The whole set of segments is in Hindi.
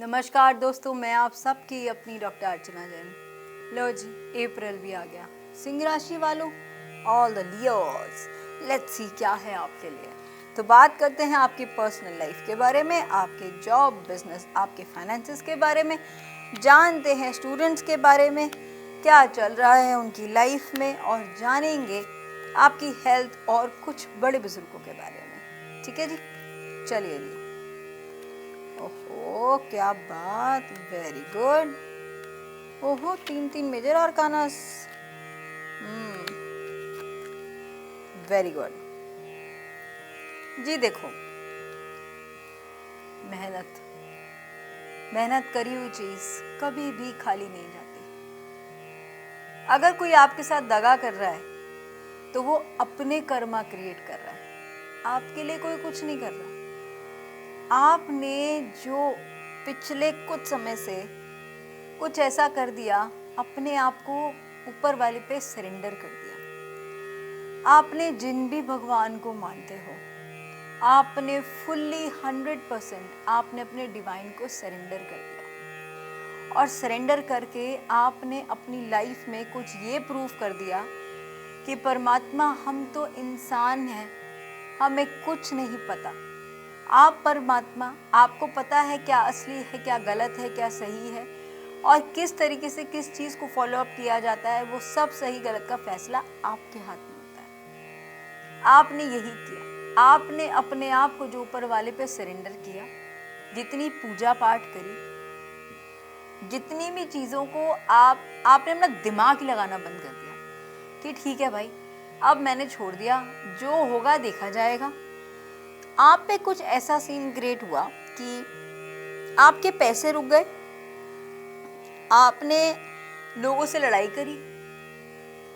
नमस्कार दोस्तों, मैं आप सबकी अपनी डॉक्टर अर्चना जैन। लो जी, अप्रैल भी आ गया। सिंह राशि वालों, all the Leos, let's see क्या है आपके लिए। तो बात करते हैं आपकी पर्सनल लाइफ के बारे में, आपके जॉब, बिजनेस, आपके फाइनेंसेस के बारे में। जानते हैं स्टूडेंट्स के बारे में क्या चल रहा है उनकी लाइफ में, और जानेंगे आपकी हेल्थ और कुछ बड़े बुजुर्गों के बारे में। ठीक है जी, चलिए जी। ओहो क्या बात, वेरी गुड। ओहो तीन मेजर आर्कानास, वेरी गुड जी। देखो, मेहनत करी हुई चीज कभी भी खाली नहीं जाती। अगर कोई आपके साथ दगा कर रहा है तो वो अपने कर्मा क्रिएट कर रहा है, आपके लिए कोई कुछ नहीं कर रहा। आपने जो पिछले कुछ समय से कुछ ऐसा कर दिया, अपने आप को ऊपर वाले पे सरेंडर कर दिया। आपने जिन भी भगवान को मानते हो, आपने फुल्ली 100% आपने अपने डिवाइन को सरेंडर कर दिया। और सरेंडर करके आपने अपनी लाइफ में कुछ ये प्रूव कर दिया कि परमात्मा, हम तो इंसान हैं, हमें कुछ नहीं पता। आप परमात्मा, आपको पता है क्या असली है, क्या गलत है, क्या सही है, और किस तरीके से किस चीज़ को फॉलो अप किया जाता है। वो सब सही गलत का फैसला आपके हाथ में होता है। आपने यही किया, आपने अपने आप को जो ऊपर वाले पे सरेंडर किया, जितनी पूजा पाठ करी, जितनी भी चीज़ों को आपने अपना दिमाग लगाना बंद कर दिया कि ठीक है भाई, अब मैंने छोड़ दिया, जो होगा देखा जाएगा। आप पे कुछ ऐसा सीन क्रिएट हुआ कि आपके पैसे रुक गए, आपने लोगों से लड़ाई करी,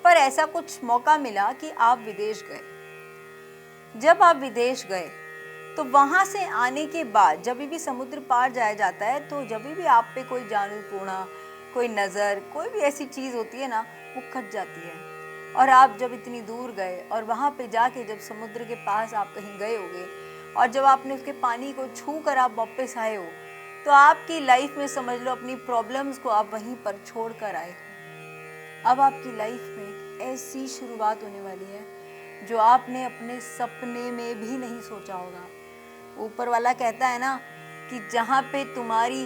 पर ऐसा कुछ मौका मिला कि आप विदेश गए। जब आप विदेश गए तो वहां से आने के बाद जब भी समुद्र पार जाया जाता है, तो जब भी आप पे कोई जानू टोना, कोई नज़र, कोई भी ऐसी चीज़ होती है ना, वो कट जाती है। और आप जब इतनी दूर गए और वहाँ पे जाके जब समुद्र के पास आप कहीं गए होगे, और जब आपने उसके पानी को छू कर आप वापस आए हो, तो आपकी लाइफ में समझ लो अपनी प्रॉब्लम्स को आप वहीं पर छोड़ कर आए हो। अब आपकी लाइफ में एक ऐसी शुरुआत होने वाली है जो आपने अपने सपने में भी नहीं सोचा होगा। ऊपर वाला कहता है ना कि जहाँ पे तुम्हारी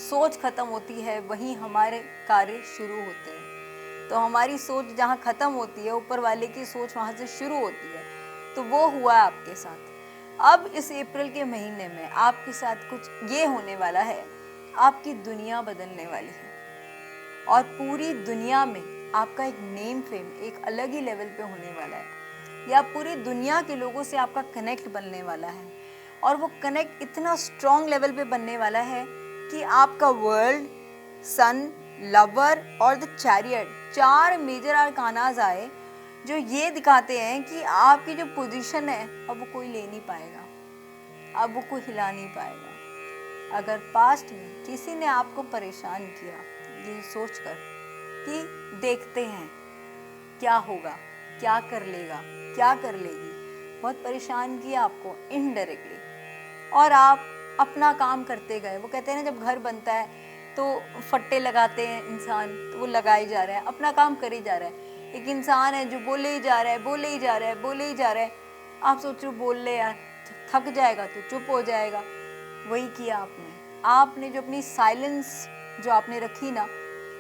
सोच खत्म होती है वहीं हमारे कार्य शुरू होते हैं। तो हमारी सोच जहाँ खत्म होती है, ऊपर वाले की सोच वहाँ से शुरू होती है। तो वो हुआ आपके साथ। अब इस अप्रैल के महीने में आपके साथ कुछ ये होने वाला है, आपकी दुनिया बदलने वाली है, और पूरी दुनिया में आपका एक नेम फेम एक अलग ही लेवल पे होने वाला है, या पूरी दुनिया के लोगों से आपका कनेक्ट बनने वाला है। और वो कनेक्ट इतना स्ट्रॉन्ग लेवल पे बनने वाला है कि आपका वर्ल्ड, सन, लवर और द चैरियट, 4 मेजर आर्कानाज आए जो ये दिखाते हैं कि आपकी जो पोजीशन है अब वो कोई ले नहीं पाएगा, अब वो कोई हिला नहीं पाएगा। अगर पास्ट में किसी ने आपको परेशान किया ये सोचकर कि देखते हैं क्या होगा, क्या कर लेगा, क्या कर लेगी, बहुत परेशान किया आपको इनडायरेक्टली, और आप अपना काम करते गए। वो कहते हैं ना, जब घर बनता है तो फट्टे लगाते हैं इंसान, तो वो लगाए जा रहा है, अपना काम कर ही जा रहा है। एक इंसान है जो बोले ही जा रहा है, बोले ही जा रहा है, बोले ही जा रहा है। आप सोच रहे हो बोल ले यार, थक जाएगा तो चुप हो जाएगा। वही किया आपने जो अपनी साइलेंस जो आपने रखी ना,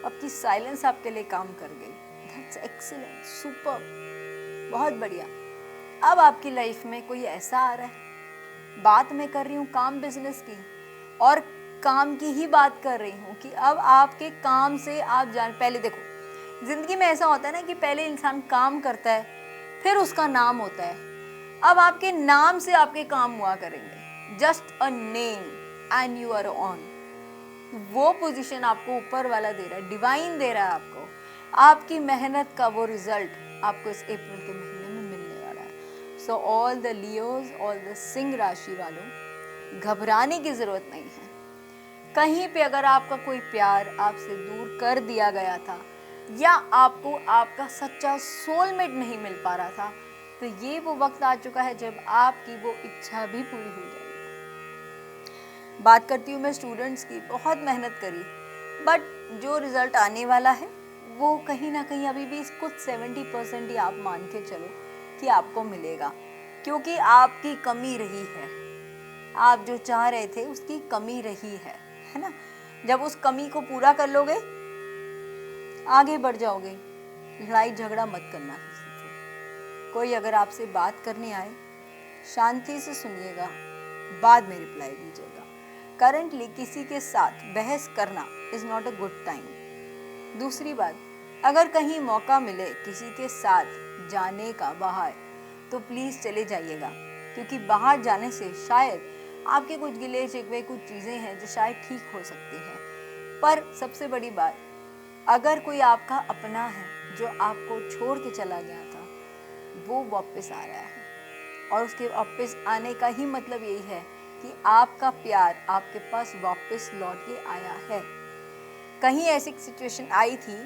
आपकी साइलेंस आपके लिए काम कर गई। दैट्स एक्सीलेंट, सुपर, बहुत बढ़िया। अब आपकी लाइफ में कोई ऐसा आ रहा है, बात मैं कर रही हूँ काम बिजनेस की, और काम की ही बात कर रही हूँ कि अब आपके काम से आप पहले देखो, जिंदगी में ऐसा होता है ना कि पहले इंसान काम करता है, फिर उसका नाम होता है। अब आपके नाम से आपके काम हुआ करेंगे, just a name and you are on. वो पोजीशन आपको ऊपर वाला दे रहा है, डिवाइन दे रहा है आपको। आपकी मेहनत का वो रिजल्ट आपको इस अप्रैल के महीने में मिलने वाला है। So all the Leos, all the Singh राशि वालों, घबराने की जरूरत नहीं है। कहीं पे अगर आपका कोई प्यार आपसे दूर कर दिया गया था, या आपको आपका सच्चा सोलमेट नहीं मिल पा रहा था, तो ये वो वक्त आ चुका है जब आपकी वो इच्छा भी पूरी हो जाएगी। बात करती हूँ मैं स्टूडेंट्स की, बहुत मेहनत करी, बट जो रिज़ल्ट आने वाला है वो कहीं ना कहीं अभी भी कुछ 70% ही आप मान के चलो कि आपको मिलेगा, क्योंकि आपकी कमी रही है, आप जो चाह रहे थे उसकी कमी रही है ना। जब उस कमी को पूरा कर लोगे आगे बढ़ जाओगे। लड़ाई झगड़ा मत करना किसी से। कोई अगर आपसे बात करने आए शांति से सुनिएगा, बाद में रिप्लाई दीजिएगा। करंटली किसी के साथ बहस करना is not a good time. दूसरी बात, अगर कहीं मौका मिले किसी के साथ जाने का बाहर, तो प्लीज़ चले जाइएगा, क्योंकि बाहर जाने से शायद आपके कुछ गिले शिकवे, कुछ चीज़ें हैं जो शायद ठीक हो सकती हैं। पर सबसे बड़ी बात, अगर कोई आपका अपना है जो आपको छोड़ के चला गया था, वो वापस आ रहा है, और उसके वापस आने का ही मतलब यही है कि आपका प्यार आपके पास वापस लौट के आया है। कहीं ऐसी सिचुएशन आई थी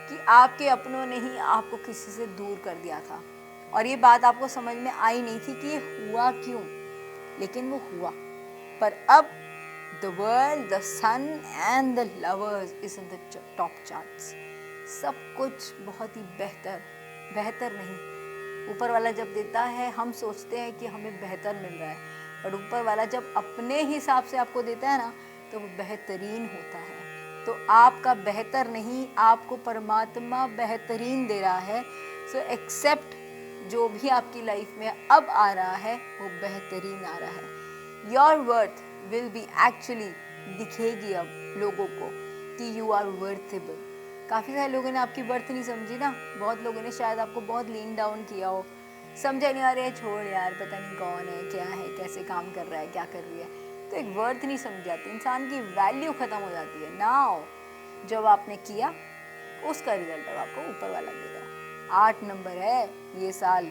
कि आपके अपनों ने ही आपको किसी से दूर कर दिया था, और ये बात आपको समझ में आई नहीं थी कि ये हुआ क्यों, लेकिन वो हुआ। पर अब the world, the sun and the lovers is in the top charts. सब कुछ बहुत ही बेहतर नहीं, ऊपर वाला जब देता है हम सोचते हैं कि हमें बेहतर मिल रहा है, पर ऊपर वाला जब अपने हिसाब से आपको देता है ना, तो वो बेहतरीन होता है। तो आपका बेहतर नहीं, आपको परमात्मा बेहतरीन दे रहा है। सो एक्सेप्ट जो भी आपकी लाइफ में अब आ रहा है वो बेहतरीन आ रहा है। Your worth will be actually दिखेगी अब लोगों को कि यू आर वर्थेबल। काफ़ी सारे लोगों ने आपकी वर्थ नहीं समझी ना, बहुत लोगों ने शायद आपको बहुत लीन डाउन किया हो, समझा नहीं, अरे छोड़ यार, पता नहीं कौन है, क्या है, कैसे काम कर रहा है, क्या कर रही है, तो एक वर्थ नहीं समझ जाती, इंसान की वैल्यू ख़त्म हो जाती है। नाउ जब आपने किया उसका रिजल्ट अब आपको ऊपर वाला देगा। 8 नंबर है ये साल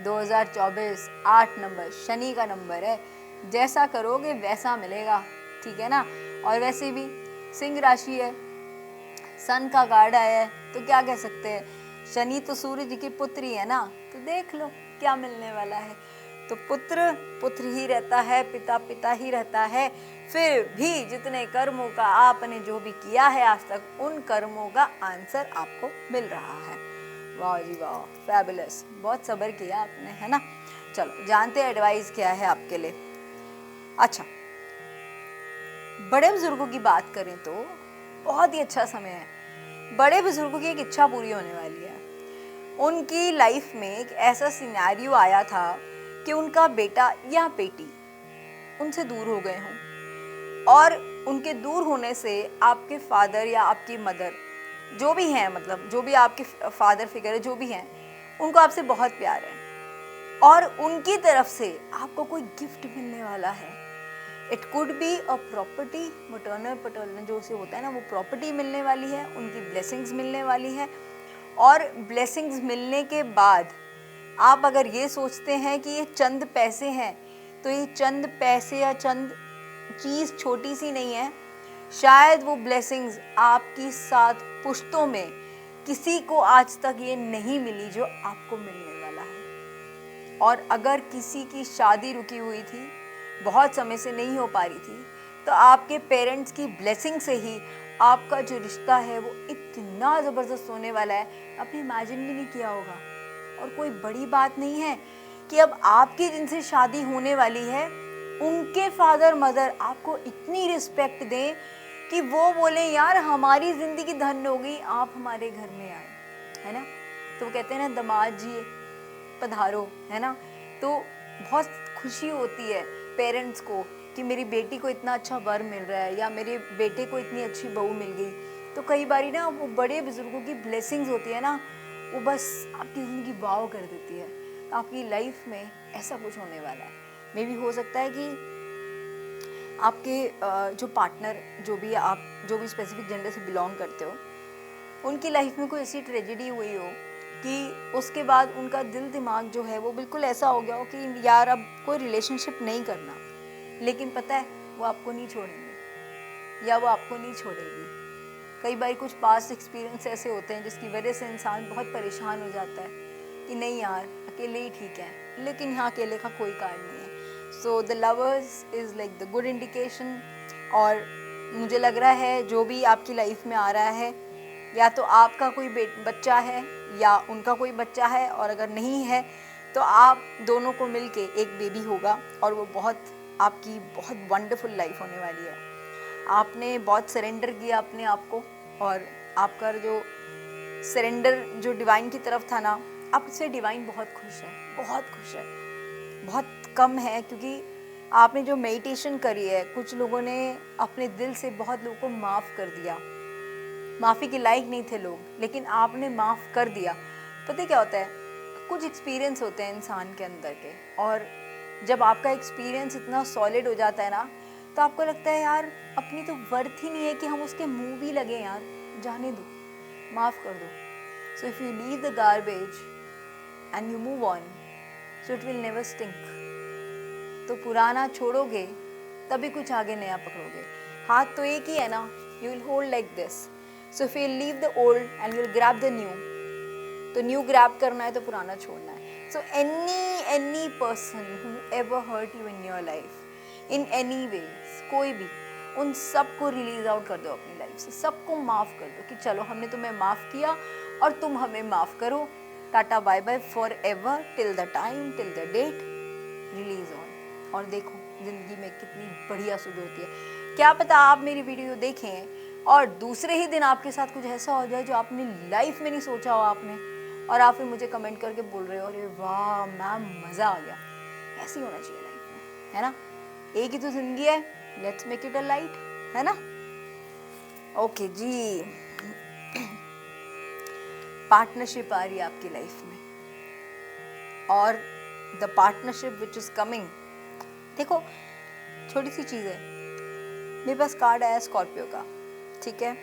2024, 8 नंबर शनि का नंबर है, जैसा करोगे वैसा मिलेगा, ठीक है ना। और वैसे भी सिंह राशि है, सन का कार्ड आया है, तो क्या कह सकते हैं, शनि तो सूर्य जी की पुत्री है ना, तो देख लो क्या मिलने वाला है। तो पुत्र पुत्र ही रहता है, पिता पिता ही रहता है। फिर भी जितने कर्मों का आपने जो भी किया है आज तक, उन कर्मों का आंसर आपको मिल रहा है। वाह जी वाह, फैबुलस, बहुत सब्र किया आपने, है ना। चलो जानते हैं एडवाइस क्या है आपके लिए। अच्छा, बड़े बुजुर्गों की बात करें तो बहुत ही अच्छा समय है। बड़े बुजुर्गों की एक इच्छा पूरी होने वाली है। उनकी लाइफ में एक ऐसा सिनेरियो आया था कि उनका बेटा या बेटी उनसे दूर हो गए हों, और उनके दूर होने से आपके फादर या आपकी मदर जो भी हैं, मतलब जो भी आपके फादर फिगर है, जो भी हैं, उनको आपसे बहुत प्यार है, और उनकी तरफ से आपको कोई गिफ्ट मिलने वाला है। It could be a property, maternal paternal जो से होता है ना, वो प्रॉपर्टी मिलने वाली है, उनकी ब्लेसिंग्स मिलने वाली है। और ब्लेसिंग्स मिलने के बाद आप अगर ये सोचते हैं कि ये चंद पैसे हैं, तो ये चंद पैसे या चंद चीज़ छोटी सी नहीं है। शायद वो ब्लेसिंग्स आपकी 7 पुश्तों में किसी को आज तक ये नहीं मिली जो आपको मिलने वाला है। और अगर किसी की शादी रुकी हुई थी, बहुत समय से नहीं हो पा रही थी, तो आपके पेरेंट्स की ब्लेसिंग से ही आपका जो रिश्ता है वो इतना ज़बरदस्त होने वाला है, आपने इमेजिन भी नहीं किया होगा। और कोई बड़ी बात नहीं है कि अब आपकी जिनसे शादी होने वाली है, उनके फादर मदर आपको इतनी रिस्पेक्ट दें कि वो बोले यार हमारी ज़िंदगी धन्य हो गई, आप हमारे घर में आए, है ना। तो वो कहते हैं ना, दामाद जी पधारो, है ना। तो बहुत खुशी होती है पेरेंट्स को कि मेरी बेटी को इतना अच्छा वर मिल रहा है, या मेरे बेटे को इतनी अच्छी बहू मिल गई। तो कई बारी ना वो बड़े बुजुर्गों की ब्लेसिंग्स होती है ना, वो बस आपकी ज़िंदगी वाव कर देती है। तो आपकी लाइफ में ऐसा कुछ होने वाला है। मे भी हो सकता है कि आपके जो पार्टनर, जो भी स्पेसिफिक जेंडर से बिलोंग करते हो, उनकी लाइफ में कोई ऐसी ट्रेजेडी हुई हो कि उसके बाद उनका दिल दिमाग जो है वो बिल्कुल ऐसा हो गया हो कि यार अब कोई रिलेशनशिप नहीं करना, लेकिन पता है वो आपको नहीं छोड़ेंगे या वो आपको नहीं छोड़ेगी। कई बार कुछ पास्ट एक्सपीरियंस ऐसे होते हैं जिसकी वजह से इंसान बहुत परेशान हो जाता है कि नहीं यार अकेले ही ठीक है, लेकिन यहाँ अकेले का कोई कारण नहीं है। So the lovers is like the good indication और मुझे लग रहा है जो भी आपकी लाइफ में आ रहा है, या तो आपका कोई बच्चा है या उनका कोई बच्चा है, और अगर नहीं है तो आप दोनों को मिलके एक बेबी होगा और वो आपकी बहुत वंडरफुल लाइफ होने वाली है। आपने बहुत सरेंडर किया अपने आप को, और आपका जो सरेंडर जो डिवाइन की तरफ था ना, आपसे डिवाइन बहुत खुश है, बहुत खुश है। बहुत कम है क्योंकि आपने जो मेडिटेशन करी है, कुछ लोगों ने अपने दिल से बहुत लोगों को माफ़ कर दिया। माफ़ी के लायक नहीं थे लोग, लेकिन आपने माफ़ कर दिया। पता क्या होता है, कुछ एक्सपीरियंस होते हैं इंसान के अंदर के, और जब आपका एक्सपीरियंस इतना सॉलिड हो जाता है ना, तो आपको लगता है यार अपनी तो वर्थ ही नहीं है कि हम उसके मुंह भी लगे, यार जाने दो, माफ़ कर दो। So if you leave the garbage and you move on, so it will never stink. तो पुराना छोड़ोगे तभी कुछ आगे नया पकड़ोगे। हाथ तो एक ही है ना, you will hold like this. So if you leave the old and you will grab the new, तो न्यू ग्रैब करना है तो पुराना छोड़ना है। So any person who ever hurt you in your life in any ways, कोई भी, उन सबको रिलीज आउट कर दो अपनी लाइफ से, सबको माफ़ कर दो कि चलो हमने तुम्हें माफ़ किया और तुम हमें माफ़ करो, tata bye bye for ever, till the time, till the date, release on. और देखो ज़िंदगी में कितनी बढ़िया सुबह होती है। क्या पता आप मेरी वीडियो देखें और दूसरे ही दिन आपके साथ कुछ ऐसा हो जाए जो आपने लाइफ में नहीं सोचा हो आपने, और आप फिर मुझे कमेंट करके बोल रहे हो अरे वाह मैम मज़ा आ गया। ऐसी होना चाहिए लाइफ में, है ना। एक ही तो ज़िंदगी है, let's make it a light, है ना। ओके जी, पार्टनरशिप आ रही है आपकी लाइफ में, और the partnership which is coming, देखो छोटी सी चीज़ है, मेरे पास कार्ड आया स्कॉर्पियो का, ठीक है।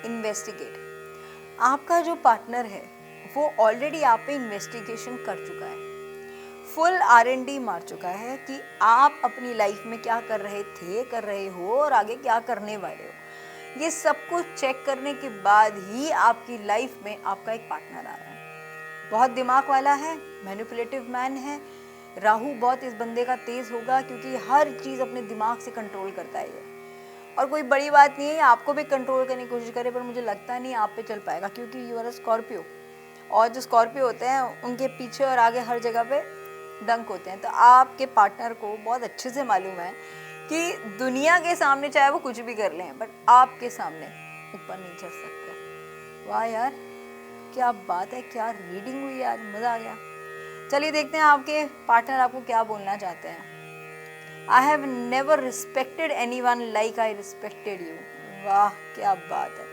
इन्वेस्टिगेट, आपका जो पार्टनर है वो ऑलरेडी आप पे इन्वेस्टिगेशन कर चुका है, फुल R&D मार चुका है कि आप अपनी लाइफ में क्या कर रहे थे, कर रहे हो, और आगे क्या करने वाले हो। ये सब कुछ चेक करने के बाद ही आपकी लाइफ में आपका एक पार्टनर आ रहा है। बहुत दिमाग वाला है, मैनिपुलेटिव मैन है, राहु बहुत इस बंदे का तेज होगा क्योंकि हर चीज़ अपने दिमाग से कंट्रोल करता है ये। और कोई बड़ी बात नहीं है, आपको भी कंट्रोल करने की कोशिश करे, पर मुझे लगता नहीं आप पे चल पाएगा क्योंकि यू आर अ स्कॉर्पियो, और जो स्कॉर्पियो होते हैं उनके पीछे और आगे हर जगह पे डंक होते हैं। तो आपके पार्टनर को बहुत अच्छे से मालूम है कि दुनिया के सामने चाहे वो कुछ भी कर लें, बट आपके सामने ऊपर नहीं चढ़ सकते। वाह यार क्या बात है, क्या रीडिंग हुई यार, मज़ा आ गया। चलिए देखते हैं आपके पार्टनर आपको क्या बोलना चाहते हैं। I have never respected anyone like I respected you. वाह क्या बात है।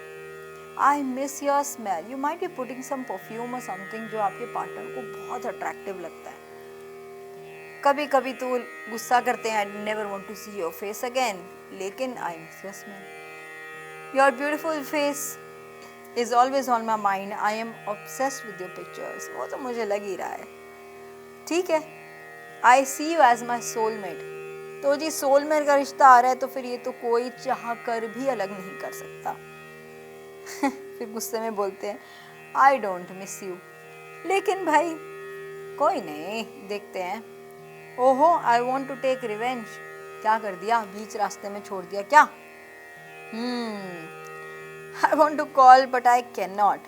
I miss your smell. You might be putting some perfume or something जो आपके पार्टनर को बहुत अट्रैक्टिव लगता है। कभी कभी तो गुस्सा करते हैं, I never want to see your face again, लेकिन I miss your smell. Your beautiful face is always on my mind. I am obsessed with your pictures. वो तो मुझे लग ही रहा है। ठीक है, I see you as my soulmate. तो जी सोलमेट का रिश्ता आ रहा है तो फिर ये तो कोई चाह कर भी अलग नहीं कर सकता। फिर गुस्से में बोलते हैं आई डोंट मिस यू, लेकिन भाई कोई नहीं, देखते हैं। ओहो I want to take revenge, क्या कर दिया, बीच रास्ते में छोड़ दिया क्या। I want to call but I can not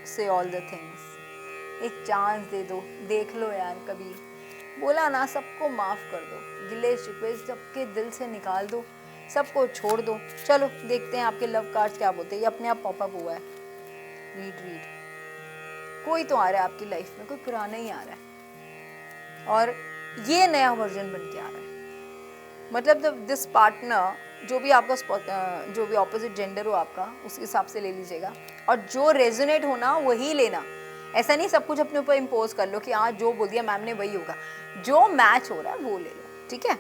say all the things. एक चांस दे दो, देख लो यार, कभी बोला ना, सबको माफ़ कर दो, गिले शिकवे सबके दिल से निकाल दो, सबको छोड़ दो। चलो देखते हैं आपके लव कार्ड्स क्या बोलते हैं। ये अपने आप पॉपअप हुआ है, रीड। कोई तो आ रहा है आपकी लाइफ में, कोई पुराना ही आ रहा है, और ये नया वर्जन बन के आ रहा है। मतलब दिस पार्टनर, जो भी आपका जो भी ऑपोजिट जेंडर हो आपका, उस हिसाब से ले लीजिएगा, और जो रेजोनेट होना वही लेना। ऐसा नहीं सब कुछ अपने ऊपर इम्पोज कर लो कि हाँ जो बोल दिया मैम ने वही होगा, जो मैच हो रहा है वो ले लो, ठीक है।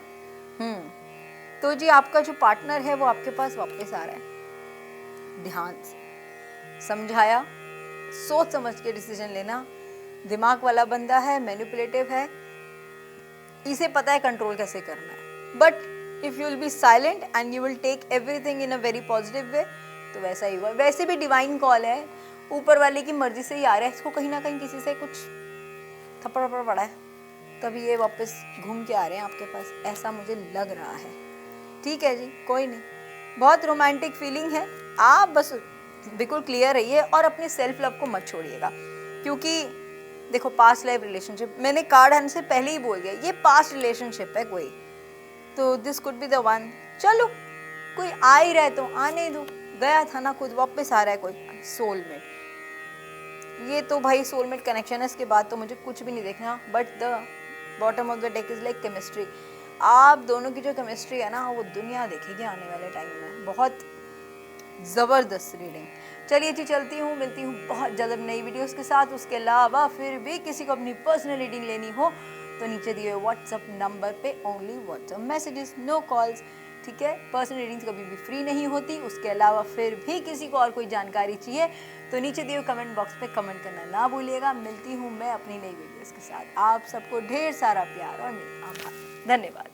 तो जी आपका जो पार्टनर है वो आपके पास वापस आ रहा है। ध्यान से समझाया, सोच समझ के डिसीजन लेना। दिमाग वाला बंदा है, मैनिपुलेटिव है, इसे पता है कंट्रोल कैसे करना है, but if you will be silent and you will take everything in a very positive way, तो वैसा ही हुआ। वैसे भी डिवाइन कॉल है, ऊपर वाले की मर्जी से ही आ रहा है, इसको कहीं ना कहीं किसी से कुछ थप्पड़ पड़ा है, तभी ये वापस घूम के आ रहे हैं आपके पास, ऐसा मुझे लग रहा है। ठीक है जी, कोई नहीं, बहुत रोमांटिक फीलिंग है, आप बस बिल्कुल क्लियर रहिए और अपनी सेल्फ लव को मत छोड़िएगा। क्योंकि देखो पास्ट लाइफ रिलेशनशिप, मैंने कार्ड आने से पहले ही बोल दिया, ये पास्ट रिलेशनशिप है कोई, तो this could be the one. चलो कोई आ ही रहा है तो आने दो, गया था ना खुद, वापस आ रहा है कोई सोलमेट। ये तो भाई सोलमेट कनेक्शन है, इसके बाद तो मुझे कुछ भी नहीं देखना। But the bottom of the deck is like chemistry. आप दोनों की जो केमिस्ट्री है ना, वो दुनिया देखेगी आने वाले टाइम में। बहुत ज़बरदस्त रीडिंग। चलिए जी, चलती हूँ, मिलती हूँ बहुत जल्द नई वीडियोस के साथ। उसके अलावा फिर भी किसी को अपनी पर्सनल रीडिंग लेनी हो तो नीचे दिए व्हाट्सअप नंबर पे only WhatsApp messages, no calls, ठीक है। पर्सनल रीडिंग्स कभी भी फ्री नहीं होती। उसके अलावा फिर भी किसी को और कोई जानकारी चाहिए तो नीचे दिए कमेंट बॉक्स पे कमेंट करना ना भूलिएगा। मिलती हूँ मैं अपनी नई वीडियोस के साथ। आप सबको ढेर सारा प्यार और आभार, धन्यवाद।